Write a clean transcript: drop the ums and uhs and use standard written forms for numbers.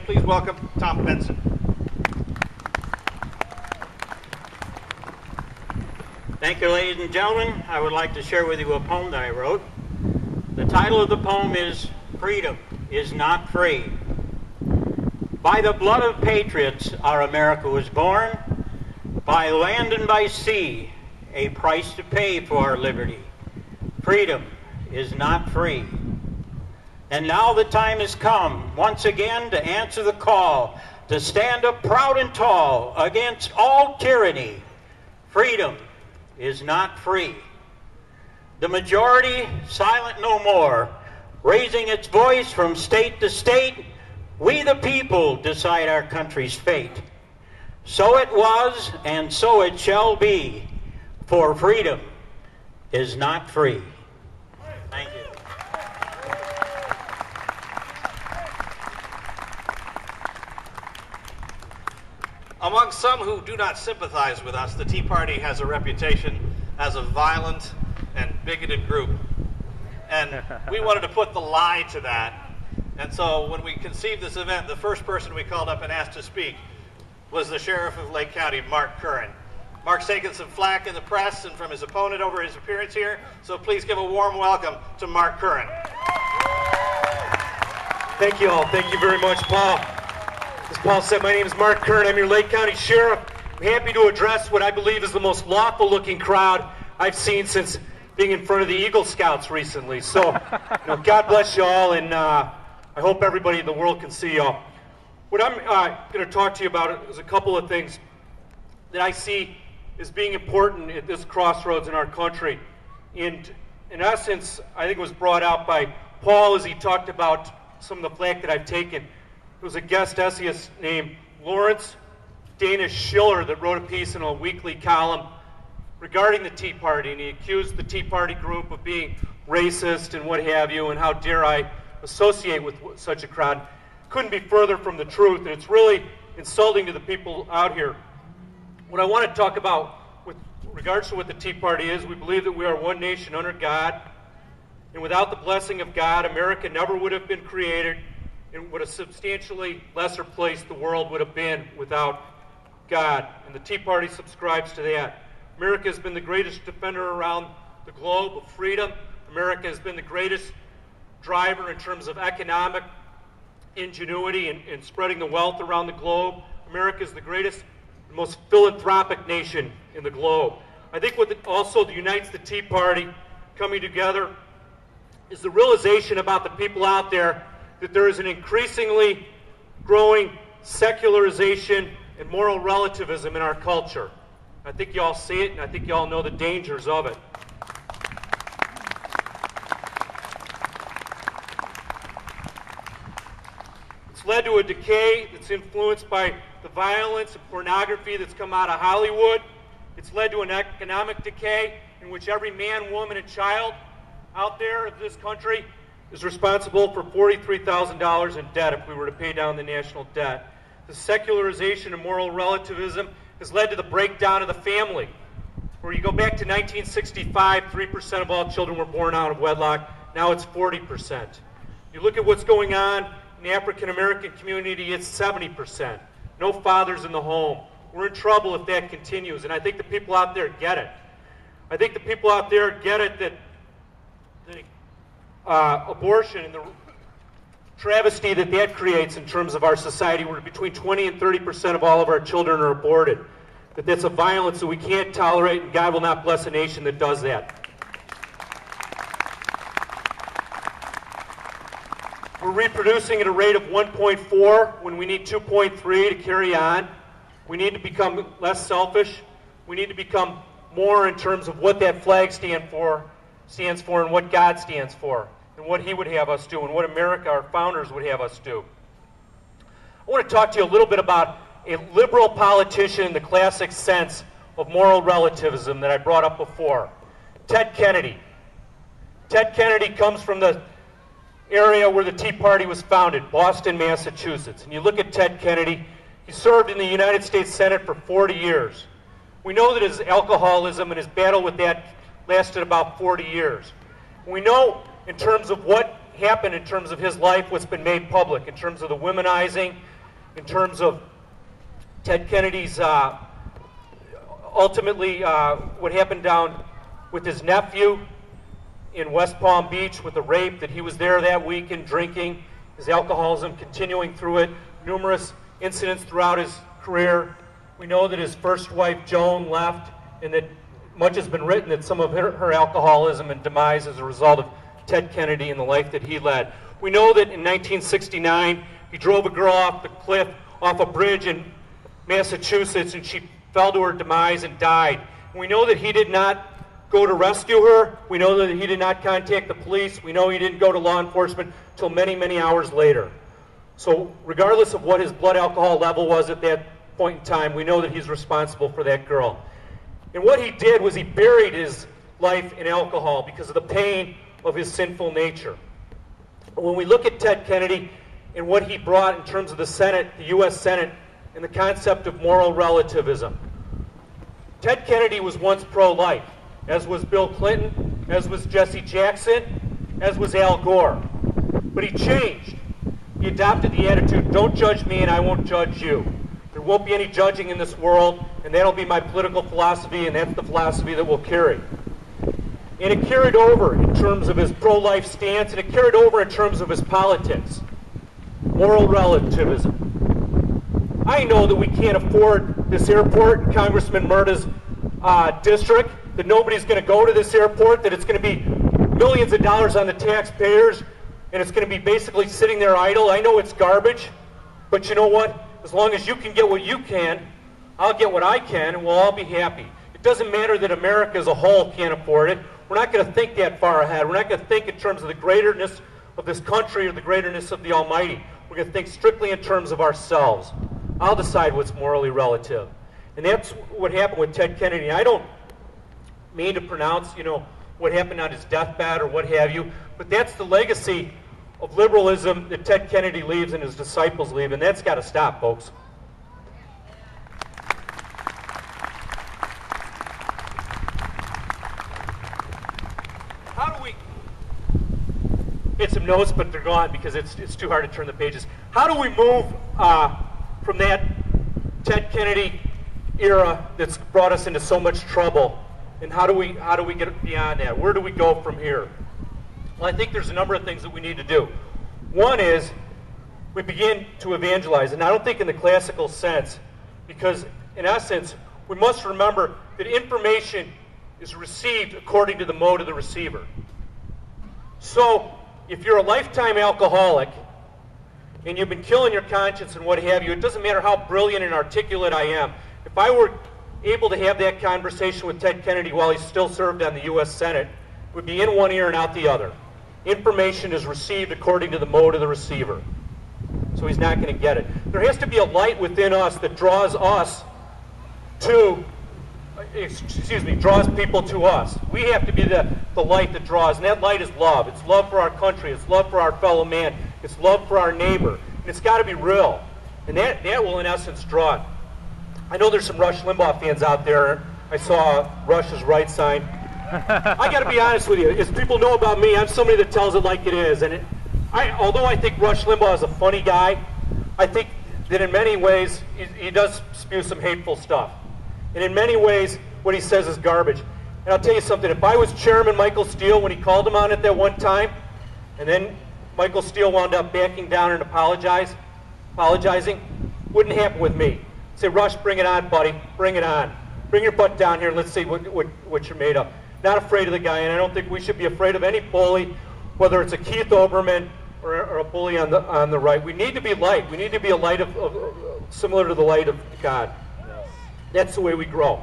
please welcome Tom Benson. Thank you, ladies and gentlemen. I would like to share with you a poem that I wrote. The title of the poem is Freedom is Not Free. By the blood of patriots our America was born, by land and by sea, a price to pay for our liberty. Freedom is not free. And now the time has come once again to answer the call, to stand up proud and tall against all tyranny. Freedom is not free. The majority silent no more, raising its voice from state to state. We the people decide our country's fate. So it was and so it shall be, for freedom is not free. Thank you. Among some who do not sympathize with us, the Tea Party has a reputation as a violent and bigoted group. And we wanted to put the lie to that. And so when we conceived this event, the first person we called up and asked to speak was the Sheriff of Lake County, Mark Curran. Mark's taken some flack in the press and from his opponent over his appearance here, so please give a warm welcome to Mark Curran. Thank you all. Thank you very much, Paul. As Paul said, my name is Mark Curran. I'm your Lake County Sheriff. I'm happy to address what I believe is the most lawful-looking crowd I've seen since being in front of the Eagle Scouts recently. So, God bless you all, and I hope everybody in the world can see y'all. What I'm going to talk to you about is a couple of things that I see as being important at this crossroads in our country. And in essence, I think it was brought out by Paul as he talked about some of the flack that I've taken. There was a guest essayist named Lawrence Dana Schiller that wrote a piece in a weekly column regarding the Tea Party, and he accused the Tea Party group of being racist and what have you, and how dare I associate with such a crowd. Couldn't be further from the truth, and it's really insulting to the people out here. What I want to talk about with regards to what the Tea Party is, we believe that we are one nation under God, and without the blessing of God, America never would have been created, and what a substantially lesser place the world would have been without God. And the Tea Party subscribes to that. America has been the greatest defender around the globe of freedom. America has been the greatest driver in terms of economic ingenuity and spreading the wealth around the globe. America is the greatest, most philanthropic nation in the globe. I think what also unites the Tea Party coming together is the realization about the people out there that there is an increasingly growing secularization and moral relativism in our culture. I think you all see it, and I think you all know the dangers of it. It's led to a decay that's influenced by the violence and pornography that's come out of Hollywood. It's led to an economic decay in which every man, woman, and child out there in this country is responsible for $43,000 in debt if we were to pay down the national debt. The secularization and moral relativism has led to the breakdown of the family. Where you go back to 1965, 3% of all children were born out of wedlock. Now it's 40%. You look at what's going on in the African American community, it's 70%. No fathers in the home. We're in trouble if that continues, and I think the people out there get it. I think the people out there get it that abortion and the travesty that creates in terms of our society, where between 20 and 30% of all of our children are aborted. That's a violence that we can't tolerate, and God will not bless a nation that does that. We're reproducing at a rate of 1.4 when we need 2.3 to carry on. We need to become less selfish. We need to become more in terms of what that flag stands for and what God stands for, and what He would have us do, and what America, our founders, would have us do. I want to talk to you a little bit about a liberal politician in the classic sense of moral relativism that I brought up before, Ted Kennedy. Ted Kennedy comes from the area where the Tea Party was founded, Boston, Massachusetts. And you look at Ted Kennedy, he served in the United States Senate for 40 years. We know that his alcoholism and his battle with that lasted about 40 years. We know in terms of what happened in terms of his life, what's been made public, in terms of the womanizing, in terms of Ted Kennedy's, ultimately what happened down with his nephew in West Palm Beach with the rape, that he was there that weekend drinking, his alcoholism continuing through it, numerous incidents throughout his career. We know that his first wife, Joan, left, and that much has been written that some of her alcoholism and demise as a result of Ted Kennedy and the life that he led. We know that in 1969, he drove a girl off the cliff, off a bridge in Massachusetts, and she fell to her demise and died. And we know that he did not go to rescue her. We know that he did not contact the police. We know he didn't go to law enforcement until many, many hours later. So regardless of what his blood alcohol level was at that point in time, we know that he's responsible for that girl. And what he did was he buried his life in alcohol because of the pain of his sinful nature. When we look at Ted Kennedy and what he brought in terms of the Senate, the U.S. Senate, and the concept of moral relativism, Ted Kennedy was once pro-life, as was Bill Clinton, as was Jesse Jackson, as was Al Gore. But he changed. He adopted the attitude, don't judge me and I won't judge you. There won't be any judging in this world, and that'll be my political philosophy, and that's the philosophy that we'll carry. And it carried over in terms of his pro-life stance, and it carried over in terms of his politics. Moral relativism. I know that we can't afford this airport in Congressman Murta's district, that nobody's going to go to this airport, that it's going to be millions of dollars on the taxpayers, and it's going to be basically sitting there idle. I know it's garbage, but you know what? As long as you can get what you can, I'll get what I can, and we'll all be happy. It doesn't matter that America as a whole can't afford it. We're not going to think that far ahead. We're not going to think in terms of the greaterness of this country or the greaterness of the Almighty. We're going to think strictly in terms of ourselves. I'll decide what's morally relative. And that's what happened with Ted Kennedy. I don't mean to pronounce, what happened on his deathbed or what have you, but that's the legacy of liberalism that Ted Kennedy leaves and his disciples leave, and that's got to stop, folks. How do we... I had some notes, but they're gone because it's too hard to turn the pages. How do we move from that Ted Kennedy era that's brought us into so much trouble, and how do we get beyond that? Where do we go from here? Well, I think there's a number of things that we need to do. One is we begin to evangelize, and I don't think in the classical sense, because in essence, we must remember that information is received according to the mode of the receiver. So, if you're a lifetime alcoholic, and you've been killing your conscience and what have you, it doesn't matter how brilliant and articulate I am. If I were able to have that conversation with Ted Kennedy while he still served on the U.S. Senate, it would be in one ear and out the other. Information is received according to the mode of the receiver. So he's not going to get it. There has to be a light within us that draws us to, draws people to us. We have to be the light that draws, and that light is love. It's love for our country. It's love for our fellow man. It's love for our neighbor. And it's got to be real. And that will, in essence, draw it. I know there's some Rush Limbaugh fans out there. I saw Rush's right sign. I got to be honest with you. As people know about me, I'm somebody that tells it like it is. And although I think Rush Limbaugh is a funny guy, I think that in many ways he does spew some hateful stuff. And in many ways, what he says is garbage. And I'll tell you something. If I was Chairman Michael Steele when he called him on it that one time, and then Michael Steele wound up backing down and apologizing, wouldn't happen with me. Say, Rush, bring it on, buddy. Bring it on. Bring your butt down here and let's see what you're made of. Not afraid of the guy, and I don't think we should be afraid of any bully, whether it's a Keith Olbermann or a bully on the right. We need to be light. We need to be a light similar to the light of God. That's the way we grow.